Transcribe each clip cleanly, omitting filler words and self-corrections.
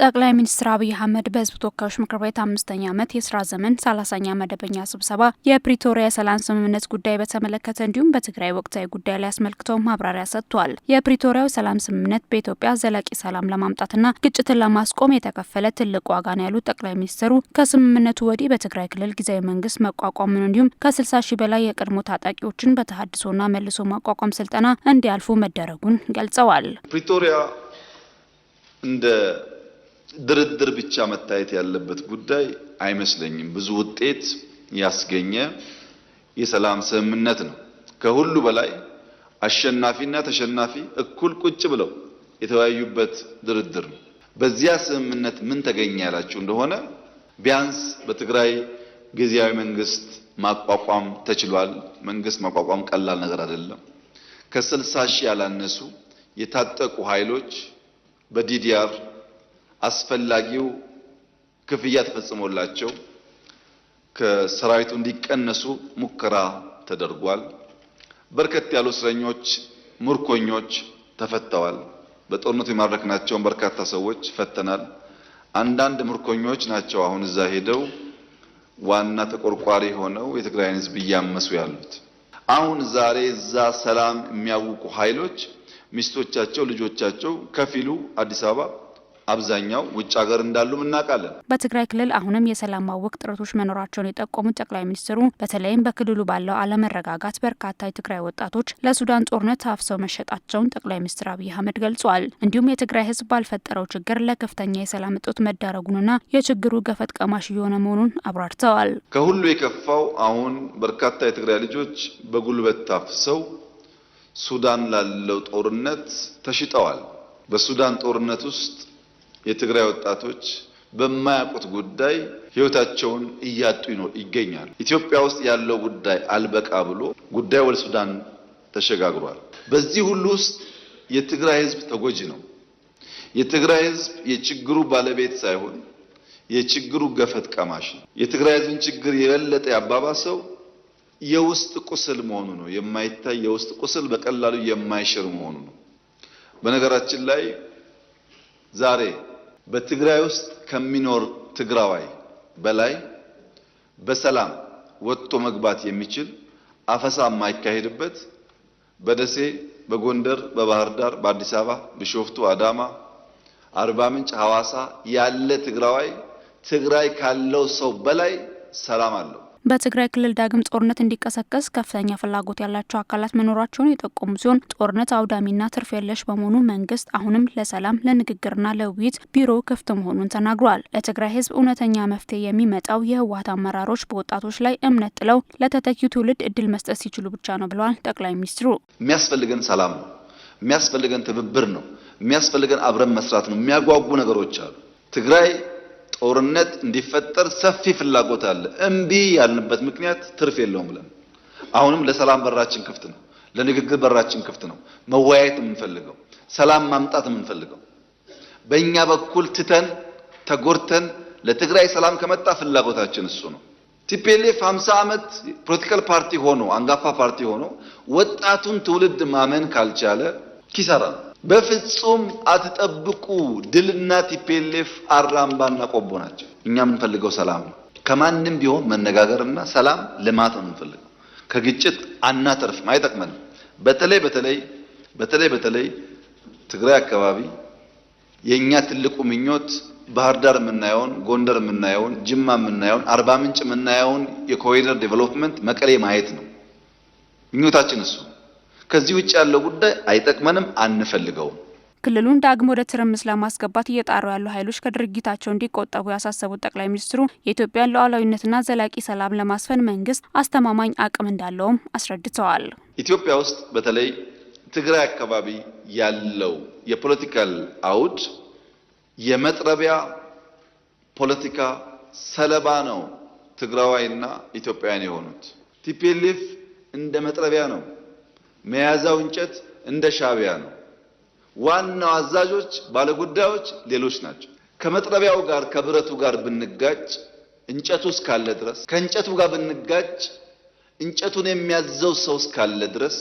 ጠቅላይ ሚኒስትር አብይ አህመድ በህዝብ ተወካዮች ምክር ቤት 5ኛ ዓመት የስራ ዘመን 30ኛ መደበኛ ስብሰባ የፕሪቶሪያ የሰላም ስምምነት ጉዳይ በተመለከተ እንዲሁም በትግራይ ወቅታዊ ጉዳይ ላይ አስመልክተው ማብራሪያ ሰጥቷል። የፕሪቶሪያው የሰላም ስምምነት በኢትዮጵያ ዘላቂ ሰላም ለማምጣትና ግጭትን ለማስቆም የተከፈለ ትልቅ ዋጋ ነው ያሉት ጠቅላይ ሚኒስትሩ ከስምምነቱ ወዲህ በትግራይ ክልል ጊዜያዊ መንግስት መቋቋሙን እንዲሁም ከ60 ሺህ በላይ የቀድሞ ታጣቂዎችን በተሃድሶና መልሶ ማቋቋም ስልጠና እንዲያልፉ መደረጉን ገልጸዋል። ፕሪቶሪያ እንደ ድርድር ብቻ መታየት ያለበት ጉዳይ አይመስለኝም። ብዙ ውጤት ያስገኘ የሰላም ስምምነት ነው። ከሁሉ በላይ አሸናፊና ተሸናፊ እኩል ቁጭ ብለው የተወያዩበት ድርድር ነው። በዚያ ስምምነት ምን ተገኘ ያላችሁ እንደሆነ ቢያንስ በትግራይ ጊዜያዊ መንግስት ማቋቋም ተችሏል። መንግስት ማቋቋም ቀላል ነገር አይደለም። ከ60 ሺህ ያላነሱ የታጠቁ ኃይሎች በዲዲአር አስፈላጊው ክፍያ ተፈጽሞላቸው ከሰራዊቱ እንዲቀነሱ ሙከራ ተደርጓል። በርከት ያሉ እስረኞች፣ ምርኮኞች ተፈተዋል። በጦርነቱ የማረክናቸውን በርካታ ሰዎች ፈተናል። አንዳንድ ምርኮኞች ናቸው አሁን እዛ ሄደው ዋና ተቆርቋሪ ሆነው የትግራይን ህዝብ እያመሱ ያሉት። አሁን ዛሬ እዛ ሰላም የሚያውቁ ኃይሎች ሚስቶቻቸው፣ ልጆቻቸው ከፊሉ አዲስ አበባ አብዛኛው ውጭ ሀገር እንዳሉ እናውቃለን። በትግራይ ክልል አሁንም የሰላም ማወቅ ጥረቶች መኖራቸውን የጠቆሙት ጠቅላይ ሚኒስትሩ በተለይም በክልሉ ባለው አለመረጋጋት በርካታ የትግራይ ወጣቶች ለሱዳን ጦርነት አፍሰው መሸጣቸውን ጠቅላይ ሚኒስትር አብይ አህመድ ገልጿል። እንዲሁም የትግራይ ህዝብ ባልፈጠረው ችግር ለከፍተኛ የሰላም እጦት መዳረጉንና የችግሩ ገፈት ቀማሽ እየሆነ መሆኑን አብራርተዋል። ከሁሉ የከፋው አሁን በርካታ የትግራይ ልጆች በጉልበት ታፍሰው ሱዳን ላለው ጦርነት ተሽጠዋል። በሱዳን ጦርነት ውስጥ የትግራይ ወጣቶች በማያውቁት ጉዳይ ህይወታቸውን እያጡ ይገኛሉ። ኢትዮጵያ ውስጥ ያለው ጉዳይ አልበቃ ብሎ ጉዳይ ወደ ሱዳን ተሸጋግሯል። በዚህ ሁሉ ውስጥ የትግራይ ህዝብ ተጎጂ ነው። የትግራይ ህዝብ የችግሩ ባለቤት ሳይሆን የችግሩ ገፈት ቀማሽ ነው። የትግራይ ህዝብን ችግር የበለጠ ያባባሰው የውስጥ ቁስል መሆኑ ነው። የማይታይ የውስጥ ቁስል በቀላሉ የማይሽር መሆኑ ነው። በነገራችን ላይ ዛሬ በትግራይ ውስጥ ከሚኖር ትግራዋይ በላይ በሰላም ወጥቶ መግባት የሚችል አፈሳ የማይካሄድበት በደሴ፣ በጎንደር፣ በባህር ዳር፣ በአዲስ አበባ፣ ቢሾፍቱ፣ አዳማ፣ አርባ ምንጭ፣ ሐዋሳ ያለ ትግራዋይ ትግራይ ካለው ሰው በላይ ሰላም አለው። በትግራይ ክልል ዳግም ጦርነት እንዲቀሰቀስ ከፍተኛ ፍላጎት ያላቸው አካላት መኖራቸውን የጠቆሙ ሲሆን ጦርነት አውዳሚና ትርፍ የለሽ በመሆኑ መንግስት አሁንም ለሰላም ለንግግርና ለውይይት ቢሮ ክፍት መሆኑን ተናግሯል። ለትግራይ ህዝብ እውነተኛ መፍትሄ የሚመጣው የህወሓት አመራሮች በወጣቶች ላይ እምነት ጥለው ለተተኪው ትውልድ እድል መስጠት ሲችሉ ብቻ ነው ብለዋል ጠቅላይ ሚኒስትሩ። የሚያስፈልገን ሰላም ነው። የሚያስፈልገን ትብብር ነው። የሚያስፈልገን አብረን መስራት ነው። የሚያጓጉ ነገሮች አሉ። ትግራይ ጦርነት እንዲፈጠር ሰፊ ፍላጎት አለ። እምቢ ያልንበት ምክንያት ትርፍ የለውም ብለን አሁንም ለሰላም በራችን ክፍት ነው። ለንግግር በራችን ክፍት ነው። መወያየት የምንፈልገው ሰላም ማምጣት የምንፈልገው በእኛ በኩል ትተን ተጎርተን ለትግራይ ሰላም ከመጣ ፍላጎታችን እሱ ነው። ቲፒኤልኤፍ 50 ዓመት ፖለቲካል ፓርቲ ሆኖ አንጋፋ ፓርቲ ሆኖ ወጣቱን ትውልድ ማመን ካልቻለ ኪሳራ ነው። በፍጹም አትጠብቁ። ድልና ቲፒኤልኤፍ አራምባና ቆቦ ናቸው። እኛ የምንፈልገው ሰላም ነው። ከማንም ቢሆን መነጋገርና ሰላም ልማት ነው የምንፈልገው። ከግጭት አናተርፍም፣ አይጠቅመንም። በተለይ ትግራይ አካባቢ የኛ ትልቁ ምኞት ባህር ዳር የምናየውን፣ ጎንደር የምናየውን፣ ጅማ የምናየውን፣ አርባ ምንጭ የምናየውን የኮሪደር ዴቨሎፕመንት መቀሌ ማየት ነው ምኞታችን እሱ። ከዚህ ውጭ ያለው ጉዳይ አይጠቅመንም፣ አንፈልገውም። ክልሉን ዳግም ወደ ትርምስ ለማስገባት እየጣሩ ያሉ ኃይሎች ከድርጊታቸው እንዲቆጠቡ ያሳሰቡት ጠቅላይ ሚኒስትሩ የኢትዮጵያን ሉዓላዊነትና ዘላቂ ሰላም ለማስፈን መንግስት አስተማማኝ አቅም እንዳለውም አስረድተዋል። ኢትዮጵያ ውስጥ በተለይ ትግራይ አካባቢ ያለው የፖለቲካል አውድ የመጥረቢያ ፖለቲካ ሰለባ ነው። ትግራዋይና ኢትዮጵያውያን የሆኑት ቲፒኤልኤፍ እንደ መጥረቢያ ነው። መያዛው እንጨት እንደ ሻቢያ ነው። ዋናው አዛዦች ባለጉዳዮች ሌሎች ናቸው። ከመጥረቢያው ጋር ከብረቱ ጋር ብንጋጭ እንጨቱ እስካለ ድረስ ከእንጨቱ ጋር ብንጋጭ እንጨቱን የሚያዘው ሰው እስካለ ድረስ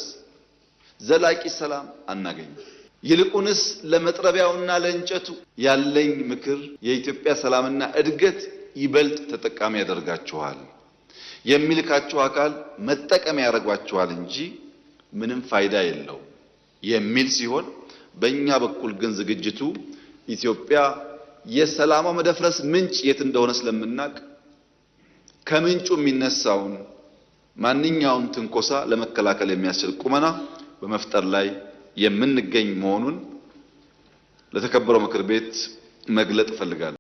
ዘላቂ ሰላም አናገኝም። ይልቁንስ ለመጥረቢያውና ለእንጨቱ ያለኝ ምክር የኢትዮጵያ ሰላምና እድገት ይበልጥ ተጠቃሚ ያደርጋችኋል፣ የሚልካችሁ አካል መጠቀሚያ ያደርጓችኋል እንጂ ምንም ፋይዳ የለው የሚል ሲሆን በእኛ በኩል ግን ዝግጅቱ ኢትዮጵያ የሰላሟ መደፍረስ ምንጭ የት እንደሆነ ስለምናቅ ከምንጩ የሚነሳውን ማንኛውም ትንኮሳ ለመከላከል የሚያስችል ቁመና በመፍጠር ላይ የምንገኝ መሆኑን ለተከበረው ምክር ቤት መግለጥ እፈልጋለሁ።